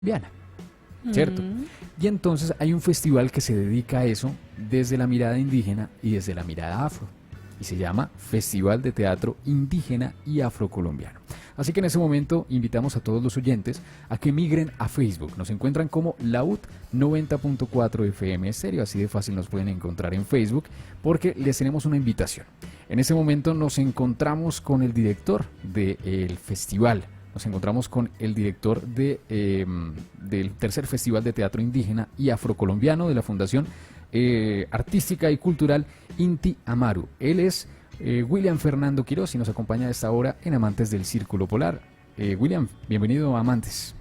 colombiana, ¿cierto? Y entonces hay un festival que se dedica a eso desde la mirada indígena y desde la mirada afro. Y se llama Festival de Teatro Indígena y Afrocolombiano. Así que en ese momento invitamos a todos los oyentes a que migren a Facebook. Nos encuentran como Laud 90.4 FM Estéreo, así de fácil nos pueden encontrar en Facebook, porque les tenemos una invitación. En ese momento nos encontramos con el director del festival. Nos encontramos con el director del tercer Festival de Teatro Indígena y Afrocolombiano de la Fundación Artística y Cultural Inti Amaru. Él es William Fernando Quiroz y nos acompaña a esta hora en Amantes del Círculo Polar. William, bienvenido a Amantes.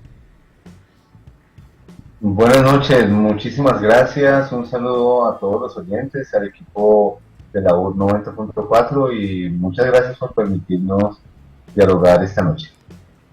Buenas noches, muchísimas gracias. Un saludo a todos los oyentes, al equipo de la U 90.4 y muchas gracias por permitirnos dialogar esta noche.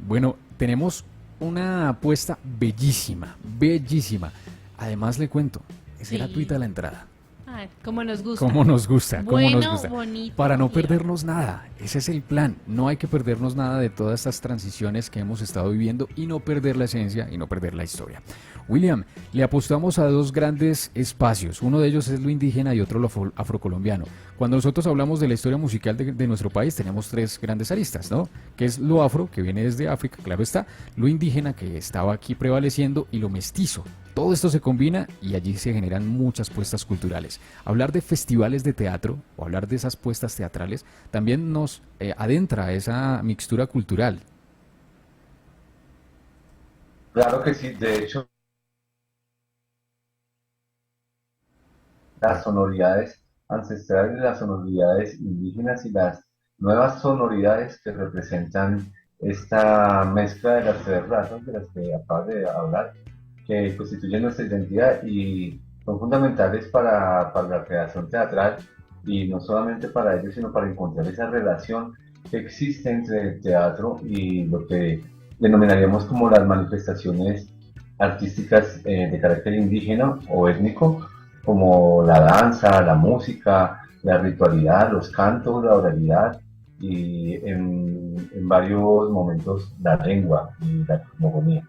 Bueno, tenemos una apuesta bellísima, bellísima. Además le cuento, es gratuita la entrada. Ah, como nos gusta. Como nos gusta, como nos Bueno, gusta. bonito. Para no perdernos nada. Ese es el plan. No hay que perdernos nada de todas estas transiciones que hemos estado viviendo y no perder la esencia y no perder la historia. William, le apostamos a dos grandes espacios. Uno de ellos es lo indígena y otro lo afrocolombiano. Cuando nosotros hablamos de la historia musical de nuestro país, tenemos tres grandes aristas, ¿no? Que es lo afro, que viene desde África, claro está, lo indígena, que estaba aquí prevaleciendo, y lo mestizo. Todo esto se combina y allí se generan muchas puestas culturales. Hablar de festivales de teatro o hablar de esas puestas teatrales también nos adentra a esa mixtura cultural. Claro que sí, de hecho, las sonoridades ancestrales, las sonoridades indígenas y las nuevas sonoridades que representan esta mezcla de las tres razas de las que acabas de hablar, que constituyen nuestra identidad y son fundamentales para la creación teatral y no solamente para ello, sino para encontrar esa relación que existe entre el teatro y lo que denominaríamos como las manifestaciones artísticas de carácter indígena o étnico, como la danza, la música, la ritualidad, los cantos, la oralidad y en varios momentos la lengua y la cosmogonía.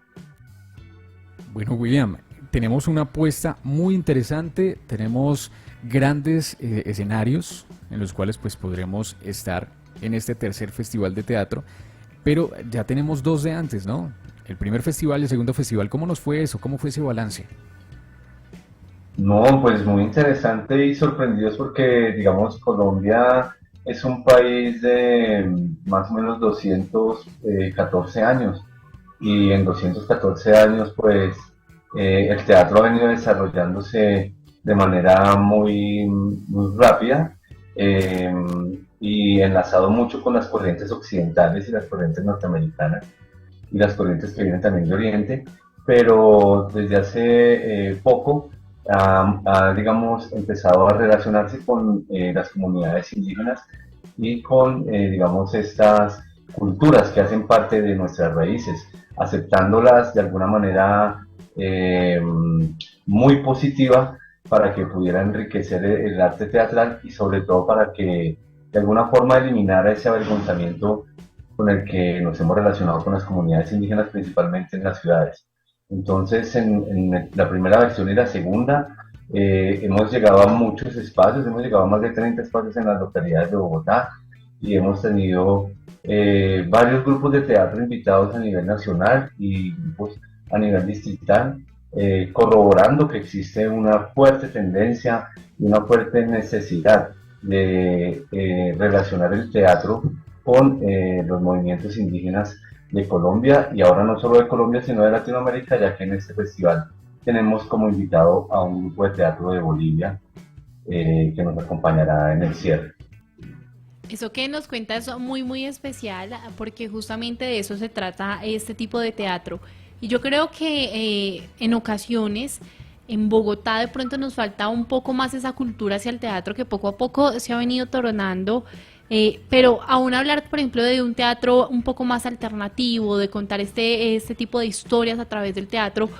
Bueno, William, tenemos una apuesta muy interesante, tenemos grandes escenarios en los cuales pues podremos estar en este tercer festival de teatro, pero ya tenemos dos de antes, ¿no? El primer festival y el segundo festival, ¿cómo nos fue eso? ¿Cómo fue ese balance? No, pues muy interesante y sorprendidos porque, digamos, Colombia es un país de más o menos 214 años y en 214 años, pues, el teatro ha venido desarrollándose de manera muy rápida eh, y enlazado mucho con las corrientes occidentales y las corrientes norteamericanas y las corrientes que vienen también de Oriente, pero desde hace poco digamos, empezado a relacionarse con las comunidades indígenas y con, digamos, estas culturas que hacen parte de nuestras raíces, aceptándolas de alguna manera eh, muy positiva para que pudiera enriquecer el arte teatral y sobre todo para que de alguna forma eliminara ese avergonzamiento con el que nos hemos relacionado con las comunidades indígenas, principalmente en las ciudades. Entonces, en la primera versión y la segunda, hemos llegado a muchos espacios, hemos llegado a más de 30 espacios en las localidades de Bogotá y hemos tenido varios grupos de teatro invitados a nivel nacional y grupos a nivel distrital, corroborando que existe una fuerte tendencia y una fuerte necesidad de relacionar el teatro con los movimientos indígenas de Colombia y ahora no solo de Colombia sino de Latinoamérica, ya que en este festival tenemos como invitado a un grupo de teatro de Bolivia que nos acompañará en el cierre. Eso que nos cuenta es muy especial porque justamente de eso se trata este tipo de teatro. Y yo creo que en ocasiones en Bogotá de pronto nos falta un poco más esa cultura hacia el teatro que poco a poco se ha venido tornando. Pero aún hablar, por ejemplo, de un teatro un poco más alternativo, de contar este tipo de historias a través del teatro,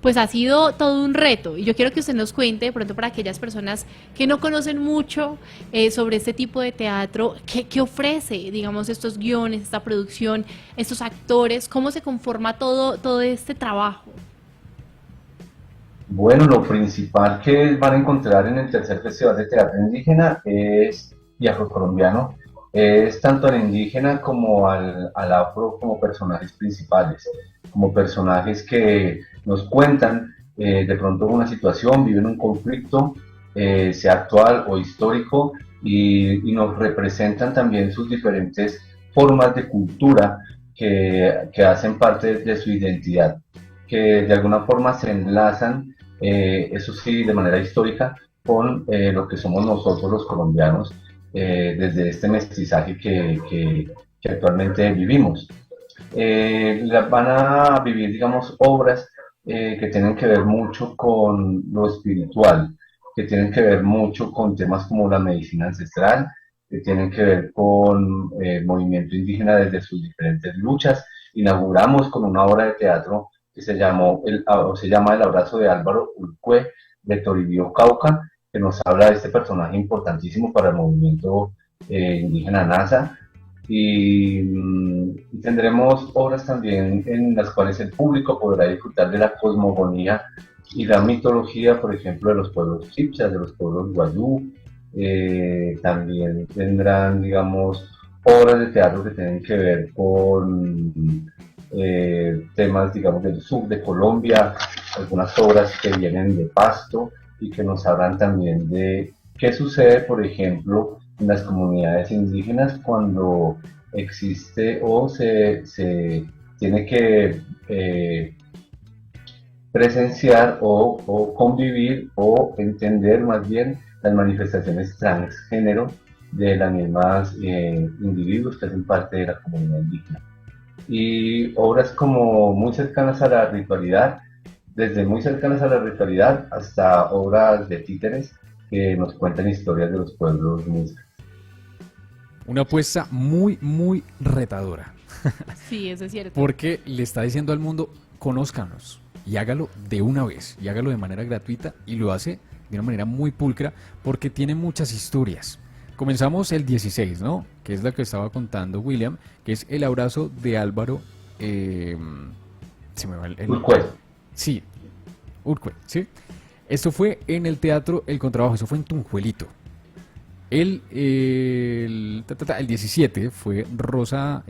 pues ha sido todo un reto. Y yo quiero que usted nos cuente, de pronto para aquellas personas que no conocen mucho sobre este tipo de teatro, ¿qué ofrece, digamos, estos guiones, esta producción, estos actores? ¿Cómo se conforma todo este trabajo? Bueno, lo principal que van a encontrar en el tercer Festival de Teatro Indígena y afrocolombiano es tanto al indígena como al afro como personajes principales, como personajes que nos cuentan de pronto una situación, viven un conflicto, sea actual o histórico, y nos representan también sus diferentes formas de cultura que hacen parte de su identidad, que de alguna forma se enlazan, eso sí, de manera histórica, con lo que somos nosotros los colombianos, desde este mestizaje que actualmente vivimos. Van a vivir, digamos, obras que tienen que ver mucho con lo espiritual, que tienen que ver mucho con temas como la medicina ancestral, que tienen que ver con el movimiento indígena desde sus diferentes luchas. Inauguramos con una obra de teatro que se llama El abrazo de Álvaro Urcue de Toribio, Cauca, que nos habla de este personaje importantísimo para el movimiento indígena NASA. Y tendremos obras también en las cuales el público podrá disfrutar de la cosmogonía y la mitología, por ejemplo, de los pueblos chipchas, de los pueblos guayú. También tendrán, digamos, obras de teatro que tienen que ver con temas, digamos, del sur de Colombia, algunas obras que vienen de Pasto y que nos hablan también de qué sucede, por ejemplo, en las comunidades indígenas cuando existe o se tiene que presenciar o convivir o entender más bien las manifestaciones transgénero de las mismas individuos que hacen parte de la comunidad indígena. Y obras como muy cercanas a la ritualidad, desde muy cercanas a la ritualidad hasta obras de títeres que nos cuentan historias de los pueblos mismos. Una apuesta muy, muy retadora. Sí, eso es cierto. Porque le está diciendo al mundo, conózcanos y hágalo de una vez, y hágalo de manera gratuita, y lo hace de una manera muy pulcra porque tiene muchas historias. Comenzamos el 16, ¿no? Que es la que estaba contando William, que es el abrazo de Álvaro. Se me va Urcue. Sí, Urcue, ¿sí? Esto fue en el Teatro El Contrabajo, eso fue en Tunjuelito. El 17 fue Rosa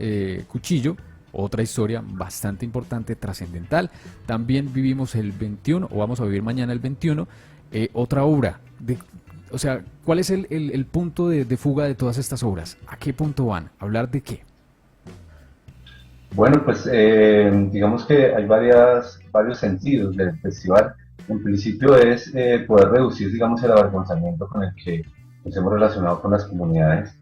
Cuchillo, otra historia bastante importante, trascendental. También vivimos el 21, o vamos a vivir mañana el 21, otra obra. O sea, ¿cuál es el punto de fuga de todas estas obras? ¿A qué punto van? ¿Hablar de qué? Bueno, pues digamos que hay varios sentidos del festival. En principio es poder reducir, digamos, el avergonzamiento con el que nos hemos relacionado con las comunidades,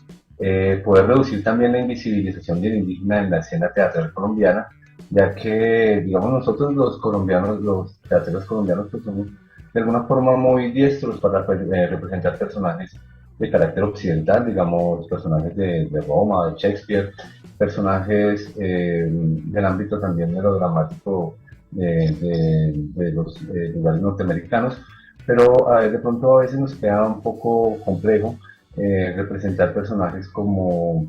poder reducir también la invisibilización del indígena en la escena teatral colombiana, ya que, digamos, nosotros los colombianos, los teatreros colombianos, pues somos de alguna forma muy diestros para representar personajes de carácter occidental, digamos, personajes de Roma, de Shakespeare, personajes del ámbito también melodramático de los lugares norteamericanos, pero de pronto a veces nos queda un poco complejo representar personajes como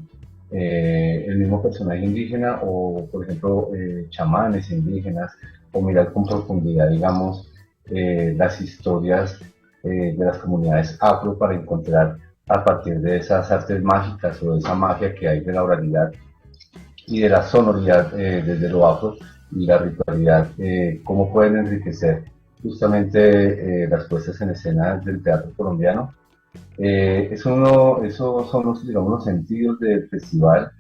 el mismo personaje indígena o, por ejemplo, chamanes indígenas, o mirar con profundidad, digamos, las historias de las comunidades afro para encontrar a partir de esas artes mágicas o de esa magia que hay de la oralidad y de la sonoridad desde lo afro y la ritualidad, cómo pueden enriquecer justamente las puestas en escena del teatro colombiano. Esos son los, digamos, los sentidos del festival.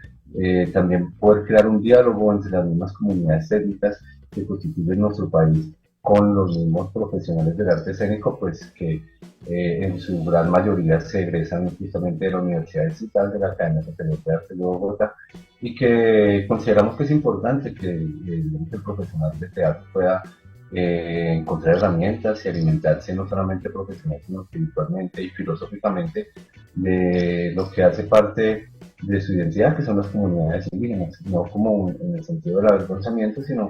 También poder crear un diálogo entre las mismas comunidades étnicas que constituyen nuestro país con los mismos profesionales del arte escénico, pues que en su gran mayoría se egresan justamente de la Universidad Distrital de la Academia Superior de Arte de Bogotá, y que consideramos que es importante que el profesional de teatro pueda encontrar herramientas y alimentarse no solamente profesional, sino espiritualmente y filosóficamente de lo que hace parte de su identidad, que son las comunidades indígenas, no como en el sentido del avergonzamiento, sino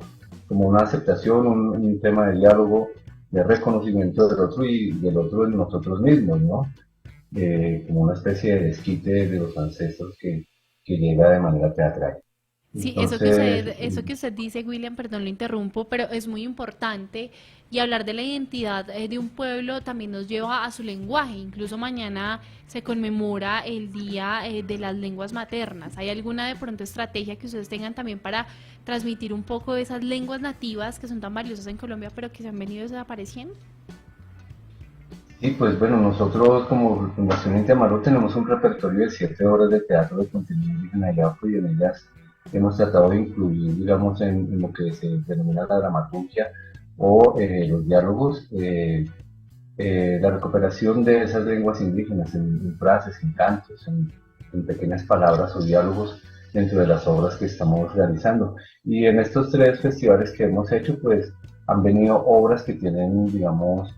como una aceptación, un tema de diálogo, de reconocimiento del otro y del otro de nosotros mismos, ¿no? Como una especie de desquite de los ancestros que llega de manera teatral. Sí, Entonces, eso que usted dice, William, perdón, lo interrumpo, pero es muy importante y hablar de la identidad de un pueblo también nos lleva a su lenguaje. Incluso mañana se conmemora el Día de las Lenguas Maternas. ¿Hay alguna de pronto estrategia que ustedes tengan también para transmitir un poco de esas lenguas nativas que son tan valiosas en Colombia, pero que se han venido desapareciendo? sí, pues bueno, nosotros como Fundación Inti Amaru tenemos un repertorio de 7 horas de teatro de contenido indígena y afro y en ellas hemos tratado de incluir, digamos, en lo que se denomina la dramaturgia o los diálogos, la recuperación de esas lenguas indígenas en frases, en cantos, en pequeñas palabras o diálogos dentro de las obras que estamos realizando. Y en estos 3 festivales que hemos hecho, pues han venido obras que tienen, digamos,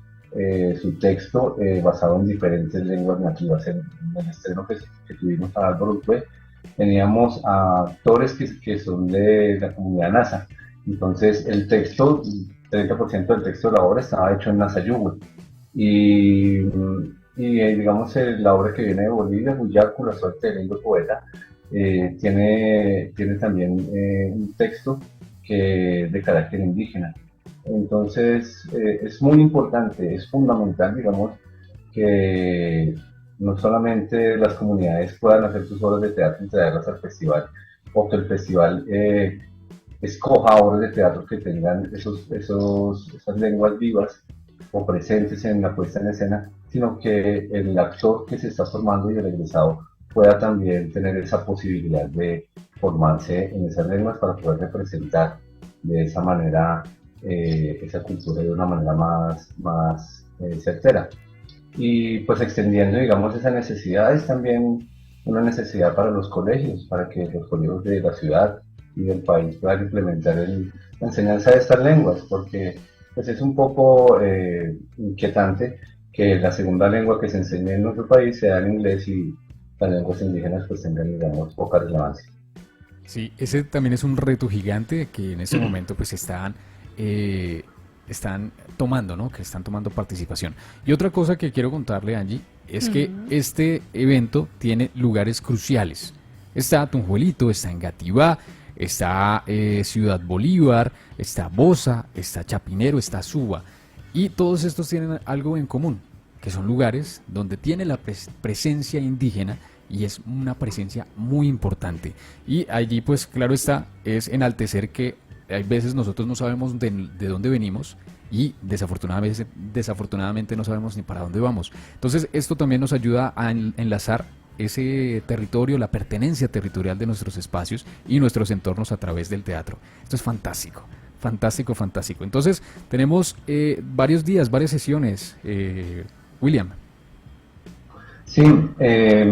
su texto basado en diferentes lenguas nativas. En el estreno que tuvimos a Álvaro Uribe, teníamos a actores que son de la comunidad Nasa. Entonces, el texto, 30% del texto de la obra estaba hecho en Nasayugüe. Y, digamos, la obra que viene de Bolivia, Huyacu, la suerte del lindo poeta, tiene también un texto de carácter indígena. Entonces, es muy importante, es fundamental, digamos, que no solamente las comunidades puedan hacer sus obras de teatro y traerlas al festival, o que el festival escoja obras de teatro que tengan esas lenguas vivas o presentes en la puesta en escena, sino que el actor que se está formando y el egresado pueda también tener esa posibilidad de formarse en esas lenguas para poder representar de esa manera esa cultura de una manera más certera. Y pues extendiendo, digamos, esa necesidad es también una necesidad para los colegios, para que los colegios de la ciudad y del país puedan implementar la enseñanza de estas lenguas, porque pues es un poco inquietante que la segunda lengua que se enseñe en nuestro país sea el inglés y las lenguas indígenas pues tengan, digamos, poca relevancia. Sí, ese también es un reto gigante que en este momento pues están tomando, ¿no? Que están tomando participación. Y otra cosa que quiero contarle, Angie, es que Ujú. este evento tiene lugares cruciales. Está Tunjuelito, está Engativá, está Ciudad Bolívar, está Bosa, está Chapinero, está Suba. Y todos estos tienen algo en común, que son lugares donde tiene la presencia indígena y es una presencia muy importante. Y allí, pues claro está, es enaltecer que hay veces nosotros no sabemos de dónde venimos y desafortunadamente no sabemos ni para dónde vamos. Entonces esto también nos ayuda a enlazar ese territorio, la pertenencia territorial de nuestros espacios y nuestros entornos a través del teatro. Esto es fantástico, fantástico, fantástico. Entonces tenemos varios días, varias sesiones, William. Sí,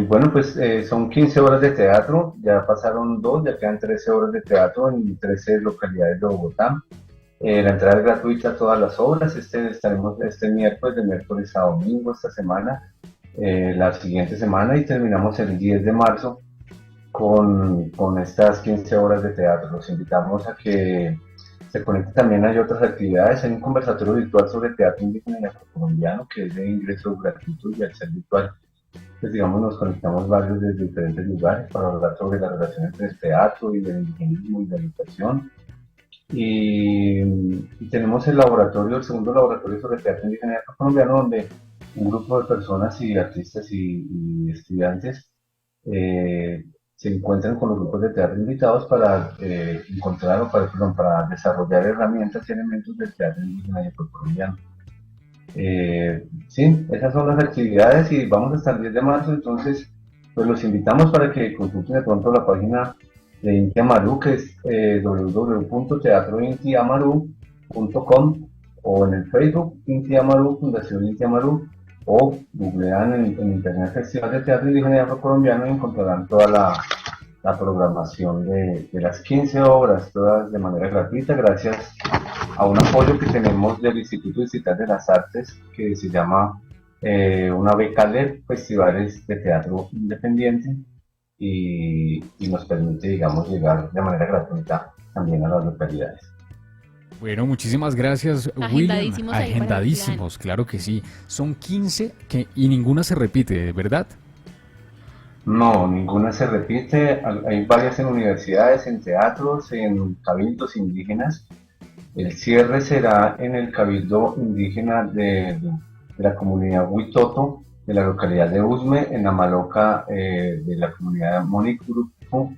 bueno, pues son 15 horas de teatro, ya pasaron 2, ya quedan 13 horas de teatro en 13 localidades de Bogotá. La entrada es gratuita a todas las obras. Estaremos este miércoles, de miércoles a domingo esta semana, la siguiente semana, y terminamos el 10 de marzo con estas 15 horas de teatro. Los invitamos a que se conecten también. Hay otras actividades, hay un conversatorio virtual sobre teatro indígena y afrocolombiano que es de ingreso gratuito, y al ser virtual, pues digamos, nos conectamos varios desde diferentes lugares para hablar sobre la relación entre el teatro y el indigenismo y la educación. Y tenemos el segundo laboratorio sobre teatro indígena y afrocolombiano, donde un grupo de personas y artistas y estudiantes eh, se encuentran con los grupos de teatro invitados para encontrar o para desarrollar herramientas y elementos del teatro indígena y afrocolombiano. Sí, esas son las actividades y vamos hasta el 10 de marzo, entonces pues los invitamos para que consulten de pronto la página de Inti Amaru, que es www.teatrointiamaru.com, o en el Facebook Inti Amaru, Fundación Inti Amaru, o googlean en internet Festival de Teatro Indígena y Afrocolombiano y encontrarán toda la programación de las 15 obras, todas de manera gratuita, gracias a un apoyo que tenemos del Instituto Distrital de las Artes, que se llama una beca de festivales de teatro independiente, y nos permite, digamos, llegar de manera gratuita también a las localidades. Bueno, muchísimas gracias, William. Agendadísimos ahí para el plan. Agendadísimos, claro que sí. Son 15 y ninguna se repite, ¿verdad? No, ninguna se repite. Hay varias en universidades, en teatros, en cabildos indígenas. El cierre será en el cabildo indígena de la comunidad Huitoto, de la localidad de Usme, en la Maloca de la comunidad Monicurupu,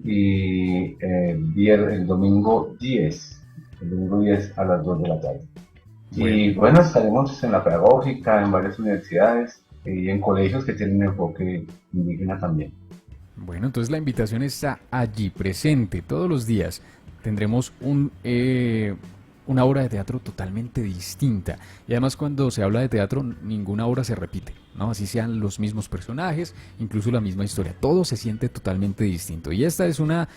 y el domingo 10, a las 2 de la tarde. Bueno, Y bueno, estaremos en la pedagógica, en varias universidades y en colegios que tienen enfoque indígena también. bueno, entonces la invitación está allí presente todos los días. Tendremos una obra de teatro totalmente distinta. Y además cuando se habla de teatro, ninguna obra se repite, ¿no? Así sean los mismos personajes, incluso la misma historia. Todo se siente totalmente distinto. Y esta es una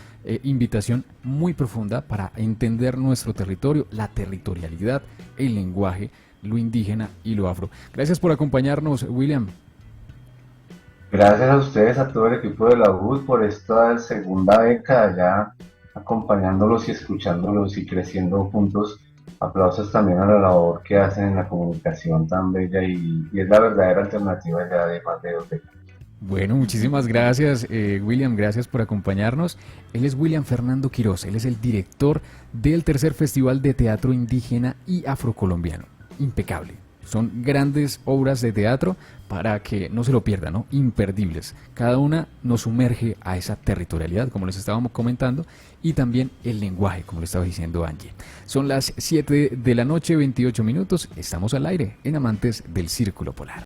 invitación muy profunda para entender nuestro territorio, la territorialidad, el lenguaje, lo indígena y lo afro. Gracias por acompañarnos, William. Gracias a ustedes, a todo el equipo de la UD por esta segunda década ya acompañándolos y escuchándolos y creciendo juntos. Aplausos también a la labor que hacen en la comunicación tan bella y es la verdadera alternativa ya de más de 2 décadas. Bueno, muchísimas gracias, William, gracias por acompañarnos. Él es William Fernando Quiroz, él es el director del tercer Festival de Teatro Indígena y Afrocolombiano. Impecable. Son grandes obras de teatro para que no se lo pierdan, ¿no? Imperdibles. Cada una nos sumerge a esa territorialidad, como les estábamos comentando, y también el lenguaje, como le estaba diciendo Angie. Son las 7 de la noche, 28 minutos. Estamos al aire en Amantes del Círculo Polar.